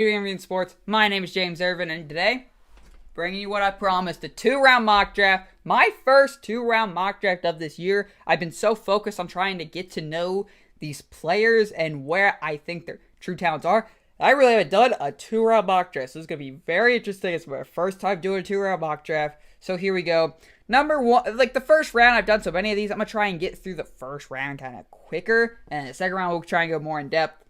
In Sports. My name is James Irvin, and today, bringing you what I promised, a 2-round mock draft. My first 2-round mock draft of this year. I've been so focused on trying to get to know these players and where I think their true talents are. I really haven't done a 2-round mock draft, so this is going to be very interesting. It's my first time doing a 2-round mock draft, so here we go. Number one, like the first round, I've done so many of these, I'm going to try and get through the first round kind of quicker, and the second round, we'll try and go more in depth.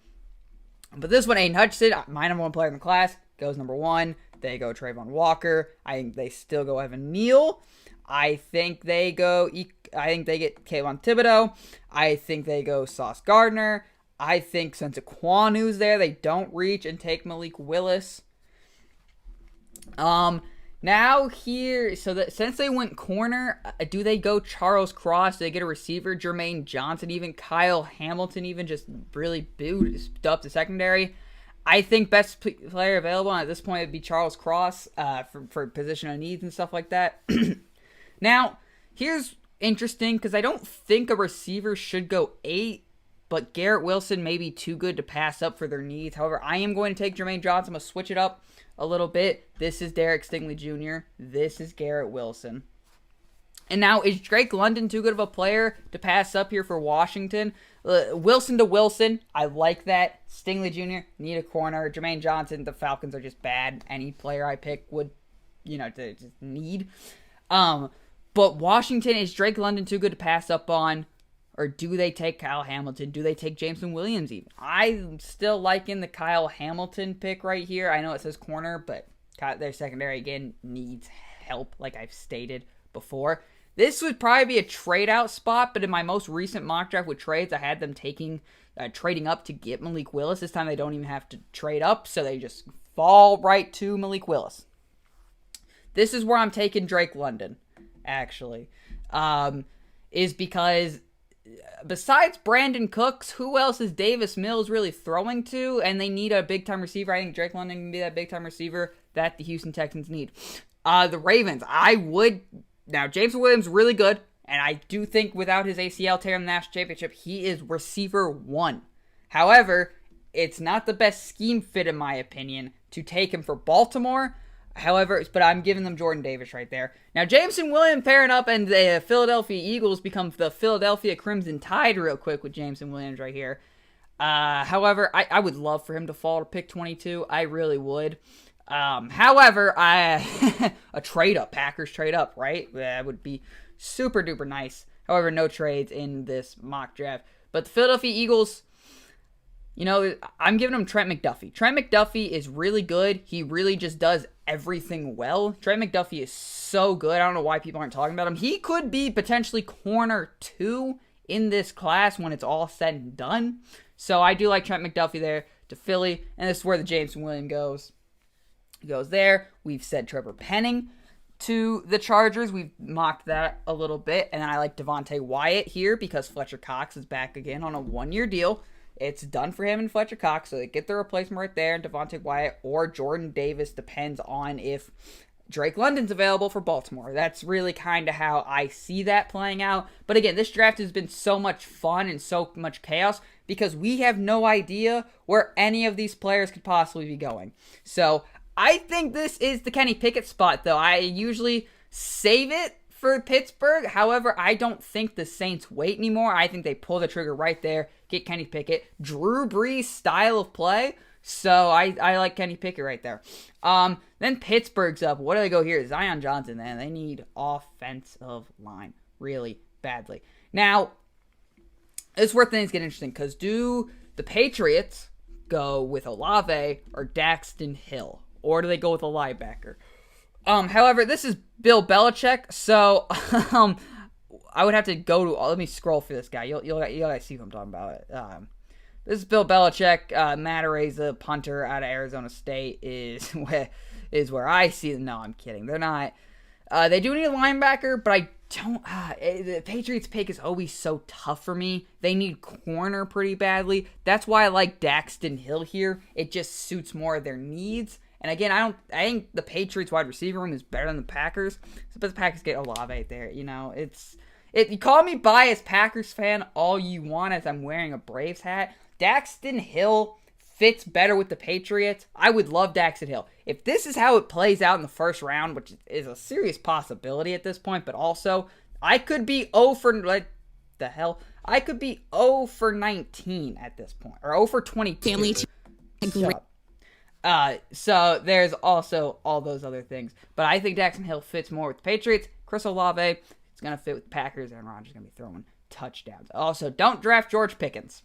But this one, Aiden Hutchinson, my number one player in the class, goes number one. They go Trayvon Walker. I think they still go Evan Neal. I think they get Kayvon Thibodeau. I think they go Sauce Gardner. I think since Equanu's there, they don't reach and take Malik Willis. Now here, since they went corner, do they go Charles Cross? Do they get a receiver, Jermaine Johnson, even Kyle Hamilton, even just really boost up the secondary? I think best player available at this point would be Charles Cross for positional needs and stuff like that. Now, here's interesting because I don't think a receiver should go 8, but Garrett Wilson may be too good to pass up for their needs. However, I am going to take Jermaine Johnson. I'm going to switch it up a little bit. This is Derek Stingley Jr. This is Garrett Wilson. And now, is Drake London too good of a player to pass up here for Washington? Wilson to Wilson. I like that. Stingley Jr. need a corner. Jermaine Johnson, the Falcons are just bad. Any player I pick would, to just need. But Washington, is Drake London too good to pass up on? Or do they take Kyle Hamilton? Do they take Jameson Williams even? I'm still liking the Kyle Hamilton pick right here. I know it says corner, but their secondary, again, needs help, like I've stated before. This would probably be a trade-out spot, but in my most recent mock draft with trades, I had them trading up to get Malik Willis. This time they don't even have to trade up, so they just fall right to Malik Willis. This is where I'm taking Drake London, actually, is because besides Brandon Cooks, who else is Davis Mills really throwing to? And they need a big-time receiver. I think Drake London can be that big-time receiver that the Houston Texans need. The Ravens, now, James Williams really good, and I do think without his ACL tear in the national championship, he is receiver 1. However, it's not the best scheme fit, in my opinion, to take him for Baltimore. However, but I'm giving them Jordan Davis right there. Now, Jameson Williams pairing up, and the Philadelphia Eagles become the Philadelphia Crimson Tide real quick with Jameson Williams right here. However, I would love for him to fall to pick 22. I really would. However, a trade up, Packers trade up, right? That would be super duper nice. However, no trades in this mock draft. But the Philadelphia Eagles, I'm giving them Trent McDuffie. Trent McDuffie is really good. He really just does everything well. Trent McDuffie is so good. I don't know why people aren't talking about him. He could be potentially corner 2 in this class when it's all said and done. So I do like Trent McDuffie there to Philly. And this is where the Jameson Williams goes. He goes there. We've said Trevor Penning to the Chargers. We've mocked that a little bit. And then I like Devontae Wyatt here because Fletcher Cox is back again on a 1-year deal. It's done for him and Fletcher Cox, so they get their replacement right there, and Devontae Wyatt or Jordan Davis, depends on if Drake London's available for Baltimore. That's really kind of how I see that playing out. But again, this draft has been so much fun and so much chaos because we have no idea where any of these players could possibly be going. So I think this is the Kenny Pickett spot, though. I usually save it for Pittsburgh. However, I don't think the Saints wait anymore. I think they pull the trigger right there, get Kenny Pickett. Drew Brees style of play. So I like Kenny Pickett right there. Then Pittsburgh's up. What do they go here? Zion Johnson, then. They need offensive line really badly. Now, it's where things get interesting because do the Patriots go with Olave or Daxton Hill? Or do they go with a linebacker? However, this is Bill Belichick, so I would have to go to. Let me scroll for this guy. You'll guys see what I'm talking about. This is Bill Belichick. Matt Araiza, punter out of Arizona State, is where I see them. No, I'm kidding. They're not. They do need a linebacker, but I don't. The Patriots pick is always so tough for me. They need corner pretty badly. That's why I like Daxton Hill here. It just suits more of their needs. And again, I think the Patriots wide receiver room is better than the Packers. But the Packers get Olave there. You call me biased Packers fan all you want as I'm wearing a Braves hat. Daxton Hill fits better with the Patriots, I would love Daxton Hill. If this is how it plays out in the first round, which is a serious possibility at this point, but also I could be 0 for I could be 0 for 19 at this point, or 0 for 22. Family. So there's also all those other things, but I think Daxton Hill fits more with the Patriots. Chris Olave is gonna fit with the Packers, and Rodgers is gonna be throwing touchdowns. Also, don't draft George Pickens.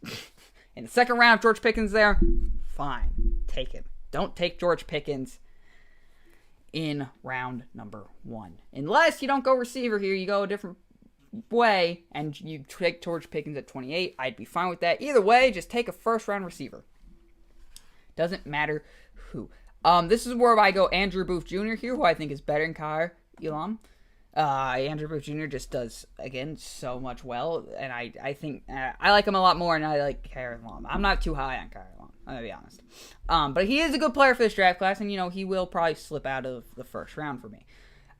In the second round, George Pickens there, fine, take him. Don't take George Pickens in round number 1. Unless you don't go receiver here, you go a different way, and you take George Pickens at 28. I'd be fine with that. Either way, just take a first-round receiver. Doesn't matter who. This is where I go Andrew Booth Jr. here, who I think is better than Kyle Elam. Andrew Booth Jr. just does, again, so much well, and I think I like him a lot more, and I like Kyle Elam. I'm not too high on Kyle Elam, I'm going to be honest. But he is a good player for this draft class, and, he will probably slip out of the first round for me.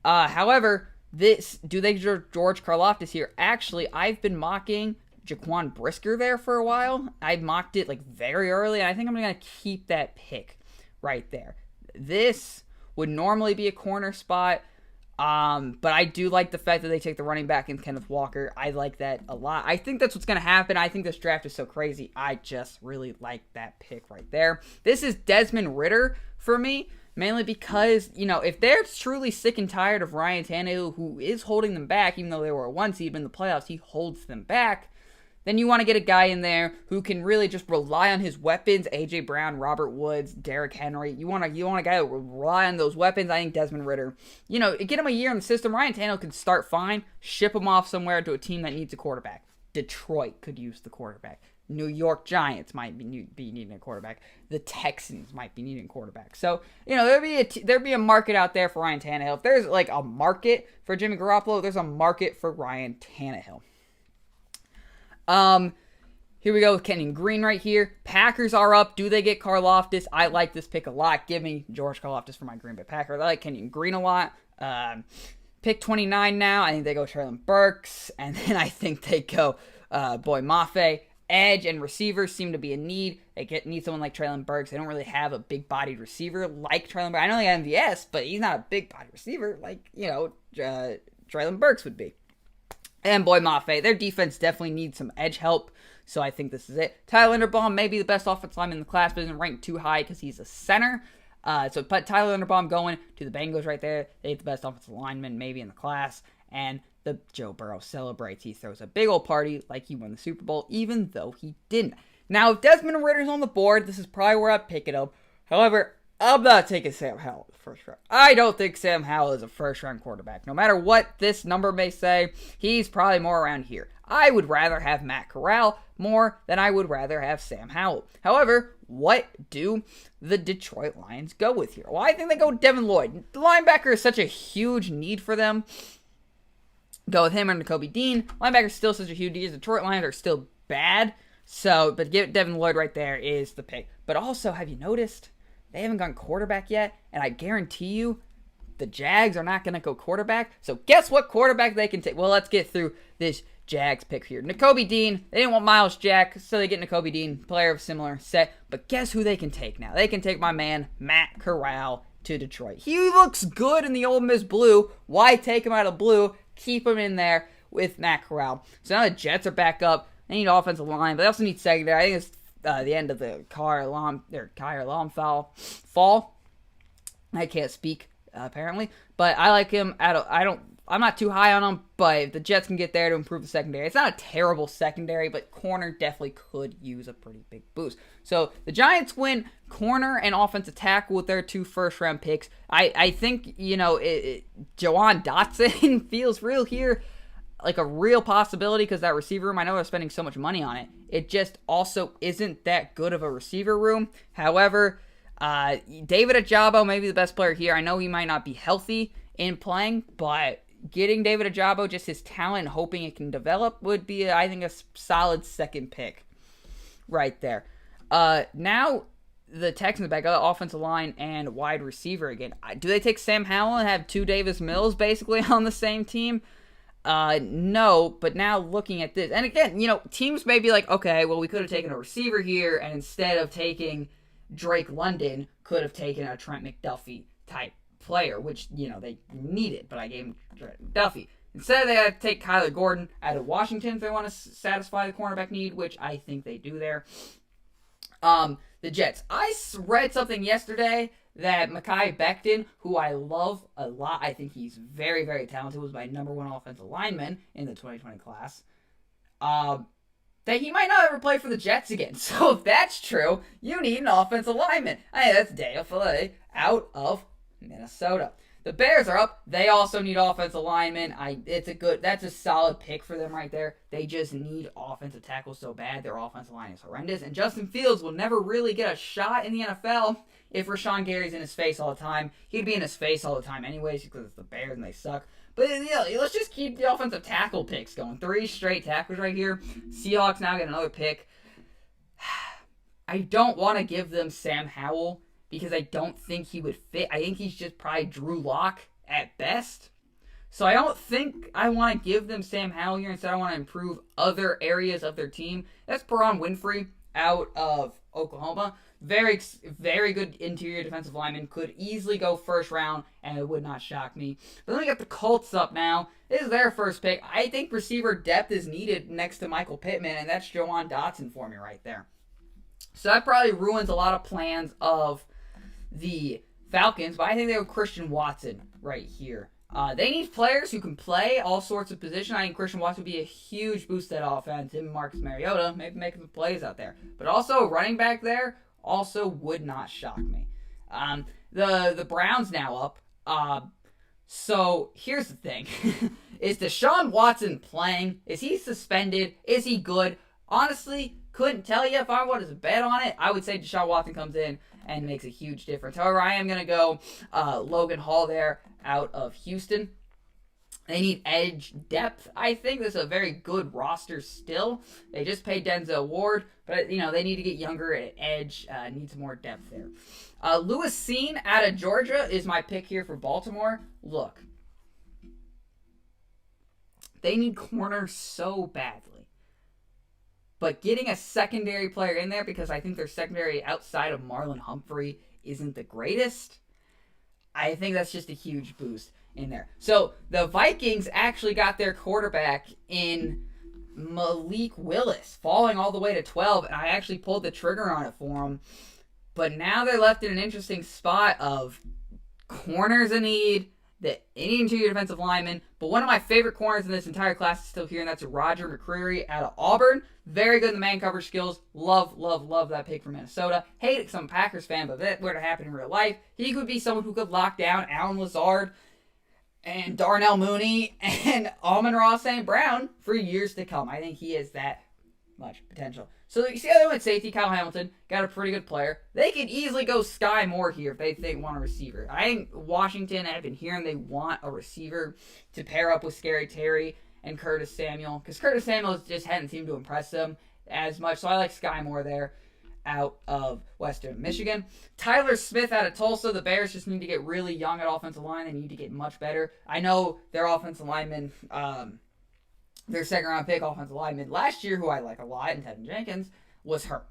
However, do they George Karlaftis here? Actually, I've been mocking Jaquan Brisker there for a while. I mocked it, very early, and I think I'm going to keep that pick right there. This would normally be a corner spot, but I do like the fact that they take the running back in Kenneth Walker. I like that a lot. I think that's what's going to happen. I think this draft is so crazy. I just really like that pick right there. This is Desmond Ridder for me, mainly because, if they're truly sick and tired of Ryan Tannehill, who is holding them back, even though they were a 1 seed in the playoffs, he holds them back, then you want to get a guy in there who can really just rely on his weapons. A.J. Brown, Robert Woods, Derrick Henry. You want a guy who will rely on those weapons. I think Desmond Ridder. Get him a year in the system. Ryan Tannehill could start fine. Ship him off somewhere to a team that needs a quarterback. Detroit could use the quarterback. New York Giants might be needing a quarterback. The Texans might be needing a quarterback. So, there'd be a market out there for Ryan Tannehill. If there's a market for Jimmy Garoppolo, there's a market for Ryan Tannehill. Here we go with Kenyon Green right here. Packers are up. Do they get Karlaftis? I like this pick a lot. Give me George Karlaftis for my Green Bay Packers. I like Kenyon Green a lot. Pick 29 now. I think they go Treylon Burks. And then I think they go Boy Mafe. Edge and receivers seem to be a need. They need someone like Treylon Burks. They don't really have a big-bodied receiver like Treylon Burks. I know they have MVS, but he's not a big-bodied receiver like, Treylon Burks would be. And Boy Mafe, their defense definitely needs some edge help, so I think this is it. Tyler Linderbaum may be the best offensive lineman in the class, but isn't ranked too high because he's a center. So put Tyler Linderbaum going to the Bengals right there. They have the best offensive lineman maybe in the class, and the Joe Burrow celebrates. He throws a big old party like he won the Super Bowl, even though he didn't. Now, if Desmond Ridder's on the board, this is probably where I pick it up. However, I'm not taking Sam Howell in the first round. I don't think Sam Howell is a first-round quarterback. No matter what this number may say, he's probably more around here. I would rather have Matt Corral more than I would rather have Sam Howell. However, what do the Detroit Lions go with here? Well, I think they go Devin Lloyd. The linebacker is such a huge need for them. Go with him and Nakobe Dean. Linebacker is still such a huge need. The Detroit Lions are still bad. But get Devin Lloyd right there is the pick. But also, have you noticed? They haven't gone quarterback yet, and I guarantee you the Jags are not going to go quarterback. So guess what quarterback they can take? Well, let's get through this Jags pick here. Nakobe Dean, they didn't want Miles Jack, so they get Nakobe Dean, player of similar set. But guess who they can take now? They can take my man, Matt Corral, to Detroit. He looks good in the Ole Miss blue. Why take him out of blue? Keep him in there with Matt Corral. So now the Jets are back up. They need offensive line, but they also need secondary. I think it's the end of the Kyer Lam fall. I can't speak apparently, but I like him. I'm not too high on him, but if the Jets can get there to improve the secondary, it's not a terrible secondary, but corner definitely could use a pretty big boost. So the Giants win corner and offensive tackle with their 2 first-round picks. I think Jawan Dotson feels real here. Like a real possibility because that receiver room, I know they're spending so much money on it. It just also isn't that good of a receiver room. However, David Ajabo may be the best player here. I know he might not be healthy in playing, but getting David Ajabo, just his talent, hoping it can develop, would be, I think, a solid second pick right there. Now, the Texans back up, offensive line and wide receiver again. Do they take Sam Howell and have 2 Davis Mills basically on the same team? No, but now looking at this, and again, teams may be like, okay, well, we could have taken a receiver here, and instead of taking, Drake London could have taken a Trent McDuffie type player, which, they needed, but I gave him Trent McDuffie. Instead, they had to take Kyler Gordon out of Washington if they want to satisfy the cornerback need, which I think they do there. The Jets. I read something yesterday that Mekhi Becton, who I love a lot, I think he's very, very talented, was my number one offensive lineman in the 2020 class, that he might not ever play for the Jets again. So if that's true, you need an offensive lineman. That's Dale Fillet out of Minnesota. The Bears are up. They also need offensive linemen. That's a solid pick for them right there. They just need offensive tackles so bad. Their offensive line is horrendous. And Justin Fields will never really get a shot in the NFL if Rashawn Gary's in his face all the time. He'd be in his face all the time anyways because it's the Bears and they suck. But let's just keep the offensive tackle picks going. 3 straight tackles right here. Seahawks now get another pick. I don't want to give them Sam Howell because I don't think he would fit. I think he's just probably Drew Lock at best. So I don't think I want to give them Sam Howell here. Instead, I want to improve other areas of their team. That's Perron Winfrey out of Oklahoma. Very, very good interior defensive lineman. Could easily go first round, and it would not shock me. But then we got the Colts up now. This is their first pick. I think receiver depth is needed next to Michael Pittman, and that's Jawan Dotson for me right there. So that probably ruins a lot of plans of the Falcons, but I think they have Christian Watson right here. They need players who can play all sorts of positions. I think Christian Watson would be a huge boost to that offense. Him and Marcus Mariota, maybe making some plays out there. But also, running back there also would not shock me. The Browns now up. So here's the thing. Is Deshaun Watson playing? Is he suspended? Is he good? Honestly, couldn't tell you if I wanted to bet on it. I would say Deshaun Watson comes in and makes a huge difference. However, I am going to go Logan Hall there out of Houston. They need edge depth, I think. This is a very good roster still. They just paid Denzel Ward, but they need to get younger at edge. Need some more depth there. Lewis Cine out of Georgia is my pick here for Baltimore. Look, they need corners so badly. But getting a secondary player in there, because I think their secondary outside of Marlon Humphrey isn't the greatest, I think that's just a huge boost in there. So the Vikings actually got their quarterback in Malik Willis, falling all the way to 12, and I actually pulled the trigger on it for him. But now they're left in an interesting spot of corners in need, any interior defensive lineman. But one of my favorite corners in this entire class is still here, and that's Roger McCreary out of Auburn. Very good in the man coverage skills. Love, love, love that pick from Minnesota. Hate it, 'cause I'm a Packers fan, but if that were to happen in real life, he could be someone who could lock down Alan Lazard and Darnell Mooney and Amon-Ra St. Brown for years to come. I think he has that much potential. So you see how they went safety. Kyle Hamilton got a pretty good player. They could easily go Sky Moore here if they want a receiver. I think Washington, I've been hearing they want a receiver to pair up with Scary Terry and Curtis Samuel, because Curtis Samuel just hadn't seemed to impress them as much. So I like Sky Moore there out of Western Michigan. Tyler Smith out of Tulsa. The Bears just need to get really young at offensive line. They need to get much better. I know their offensive lineman, their second round pick offensive lineman last year, who I like a lot, and Tevin Jenkins, was hurt.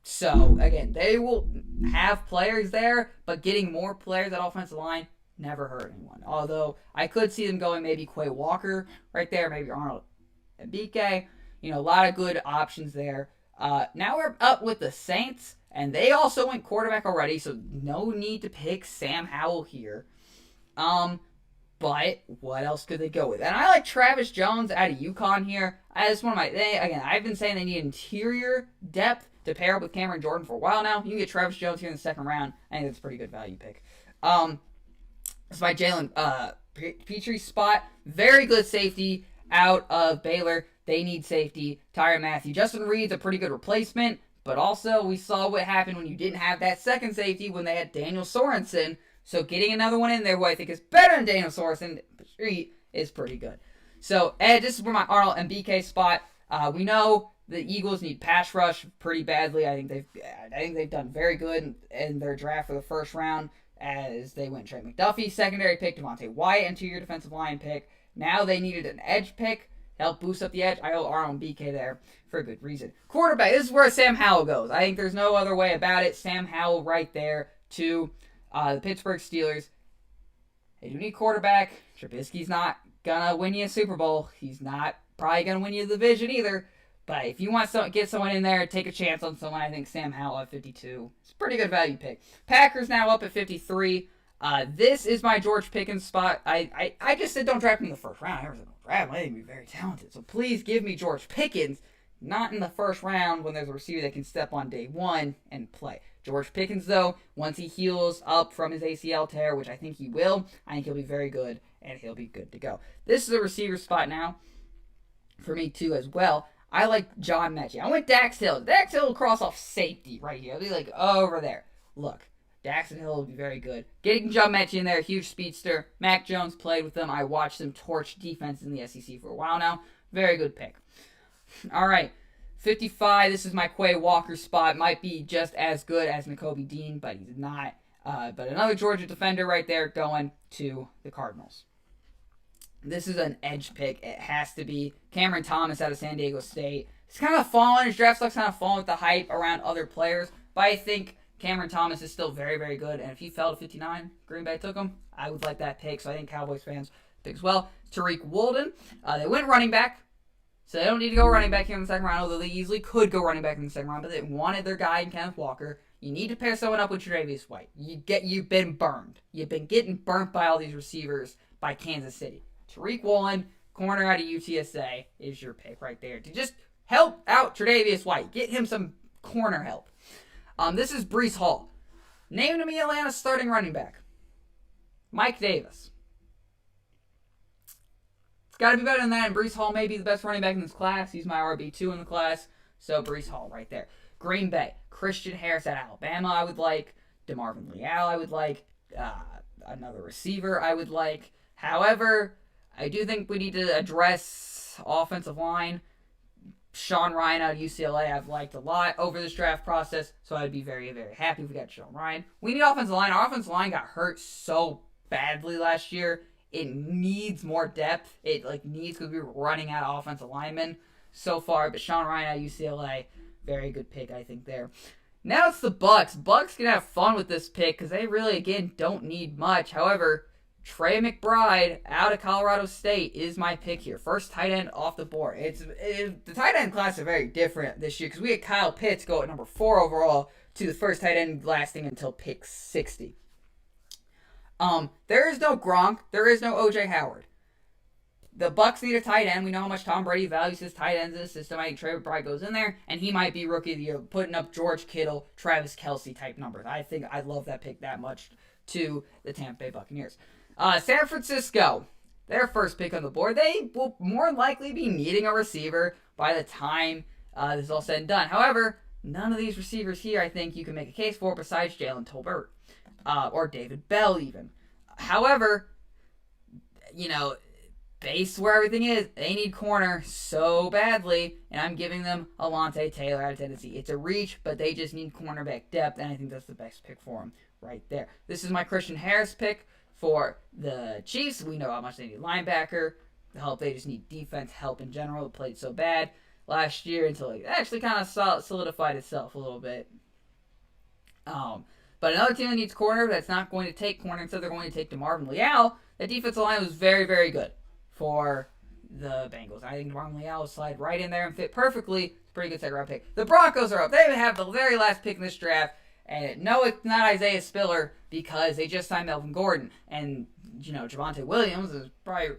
So again, they will have players there, but getting more players at offensive line never hurt anyone. Although I could see them going maybe Quay Walker right there, maybe Arnold and BK. A lot of good options there. Now we're up with the Saints, and they also went quarterback already, so no need to pick Sam Howell here. But what else could they go with? And I like Travis Jones out of UConn here. That's one of my... Again, I've been saying they need interior depth to pair up with Cameron Jordan for a while now. You can get Travis Jones here in the second round. I think that's a pretty good value pick. It's my Jalen Petrie spot. Very good safety out of Baylor. They need safety. Tyrann Mathieu. Justin Reed's a pretty good replacement, but also we saw what happened when you didn't have that second safety when they had Daniel Sorensen. So getting another one in there who I think is better than Daniel Sorensen is pretty good. So this is where my Arnold and BK spot. We know the Eagles need pass rush pretty badly. I think they've done very good in their draft for the first round as they went Trey McDuffie, secondary pick, Devontae Wyatt, interior defensive line pick. Now they needed an edge pick. help boost up the edge. I go Arnold BK there for a good reason. Quarterback, this is where Sam Howell goes. I think there's no other way about it. Sam Howell right there to the Pittsburgh Steelers. They do need quarterback. Trubisky's not going to win you a Super Bowl. He's not probably going to win you the division either. But if you want to get someone in there, take a chance on someone, I think Sam Howell at 52. It's a pretty good value pick. Packers now up at 53. This is my George Pickens spot. I just said don't draft him in the first round. I never said don't draft him. I think he's very talented. So please give me George Pickens, not in the first round when there's a receiver that can step on day one and play. George Pickens, though, once he heals up from his ACL tear, which I think he will, I think he'll be very good, and he'll be good to go. This is a receiver spot now for me, too, as well. I like John Mechie. I went Dax Hill. Dax Hill will cross off safety right here. I'll be like, over there. Look, Dax Hill will be very good. Getting John Mechie in there, huge speedster. Mac Jones played with them. I watched him torch defense in the SEC for a while now. Very good pick. All right. 55, this is my Quay Walker spot. Might be just as good as Nakobe Dean, but he's not. But another Georgia defender right there going to the Cardinals. This is an edge pick. It has to be Cameron Thomas out of San Diego State. He's kind of fallen. His draft stock's kind of fallen with the hype around other players. But I think Cameron Thomas is still very, very good. And if he fell to 59, Green Bay took him, I would like that pick. So I think Cowboys fans pick as well. Tariq Woolen. They went running back. So they don't need to go running back here in the second round, although they easily could go running back in the second round, but they wanted their guy in Kenneth Walker. You need to pair someone up with Tre'Davious White. You've been burned. You've been getting burnt by all these receivers by Kansas City. Tariq Woolen, corner out of UTSA, is your pick right there to just help out Tre'Davious White. Get him some corner help. This is Breece Hall. Name to me Atlanta's starting running back. Mike Davis. It's got to be better than that, and Breece Hall may be the best running back in this class. He's my RB2 in the class, so Breece Hall right there. Green Bay, Christian Harris at Alabama, I would like. DeMarvin Leal, I would like. Another receiver, I would like. However, I do think we need to address offensive line. Sean Ryan out of UCLA, I've liked a lot over this draft process, so I'd be very, very happy if we got Sean Ryan. We need offensive line. Our offensive line got hurt so badly last year. It needs more depth. It needs, because we were running out of offensive linemen so far. But Sean Ryan at UCLA, very good pick, I think, there. Now it's the Bucs. Bucs can have fun with this pick because they really, again, don't need much. However, Trey McBride out of Colorado State is my pick here. First tight end off the board. The tight end class are very different this year because we had Kyle Pitts go at number 4 overall to the first tight end lasting until pick 60. There is no Gronk. There is no O.J. Howard. The Bucs need a tight end. We know how much Tom Brady values his tight ends in the system. I think Trey McBride goes in there, and he might be rookie of the year, putting up George Kittle, Travis Kelce type numbers. I think I love that pick that much to the Tampa Bay Buccaneers. San Francisco, their first pick on the board. They will more likely be needing a receiver by the time this is all said and done. However, none of these receivers here I think you can make a case for besides Jalen Tolbert. Or David Bell even. However, based where everything is, they need corner so badly, and I'm giving them Alontae Taylor out of Tennessee. It's a reach, but they just need cornerback depth, and I think that's the best pick for them right there. This is my Christian Harris pick for the Chiefs. We know how much they need linebacker help. They just need defense help in general. It played so bad last year until it actually kind of solidified itself a little bit. But another team that needs corner that's not going to take corner, instead they're going to take DeMarvin Leal. That defensive line was very, very good for the Bengals. I think DeMarvin Leal will slide right in there and fit perfectly. It's a pretty good second round pick. The Broncos are up. They have the very last pick in this draft. And no, it's not Isaiah Spiller because they just signed Melvin Gordon. And, Javonte Williams is probably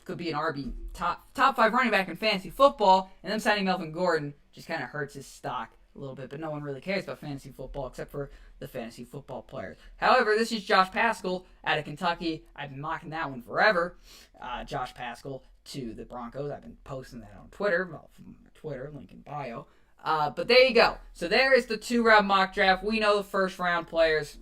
could be an RB top 5 running back in fantasy football. And them signing Melvin Gordon just kind of hurts his stock a little bit, but no one really cares about fantasy football except for the fantasy football players. However, this is Josh Paschal out of Kentucky. I've been mocking that one forever. Josh Paschal to the Broncos. I've been posting that on Twitter. Well, from Twitter, link in bio. But there you go. So there is the 2-round mock draft. We know the first round players.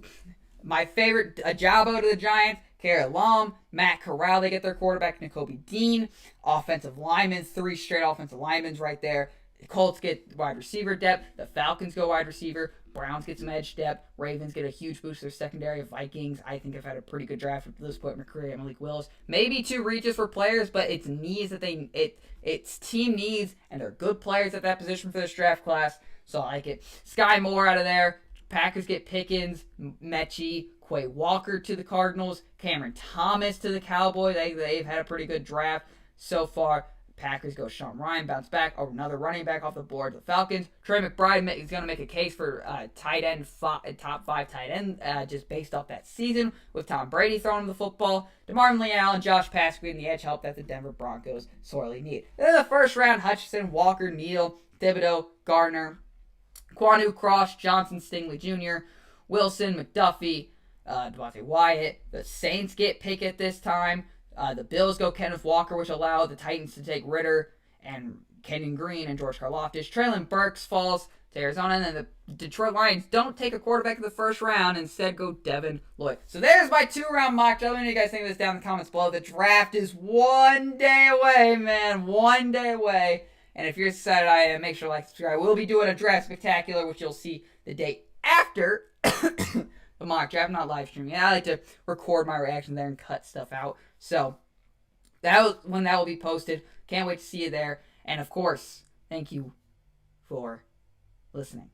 My favorite, Ajabo to the Giants, Kara Lum, Matt Corral, they get their quarterback, Nakobe Dean. Offensive linemen, 3 straight offensive linemen right there. The Colts get wide receiver depth. The Falcons go wide receiver. Browns get some edge depth. Ravens get a huge boost to their secondary. Vikings, I think, have had a pretty good draft with this point. Mccreary and Malik Willis. Maybe 2 reaches for players, but it's needs that it's team needs, and they're good players at that position for this draft class. So I like it. Sky Moore out of there. Packers get Pickens, Mechie, Quay Walker to the Cardinals, Cameron Thomas to the Cowboys. They've had a pretty good draft so far. Packers go Sean Ryan, bounce back. Another running back off the board. The Falcons. Trey McBride is going to make a case for tight end, top 5 tight end, just based off that season with Tom Brady throwing the football. DeMarvin Leal and Josh Pasquin in the edge help that the Denver Broncos sorely need. Then the first round, Hutchinson, Walker, Neal, Thibodeau, Gardner, Kwanu, Cross, Johnson, Stingley Jr., Wilson, McDuffie, Devontae Wyatt. The Saints get Pickett this time. The Bills go Kenneth Walker, which allow the Titans to take Ritter and Kenyon Green and George Karlaftis. Traylon Burks falls to Arizona, and then the Detroit Lions don't take a quarterback in the first round. Instead, go Devin Lloyd. So there's my 2-round mock draft. Let me know you guys think of this down in the comments below. The draft is 1 day away, man. 1 day away. And if you're excited, I am, make sure to like, subscribe. We'll be doing a draft spectacular, which you'll see the day after the mock draft, not live streaming. I like to record my reaction there and cut stuff out. So when that will be posted. Can't wait to see you there. And of course, thank you for listening.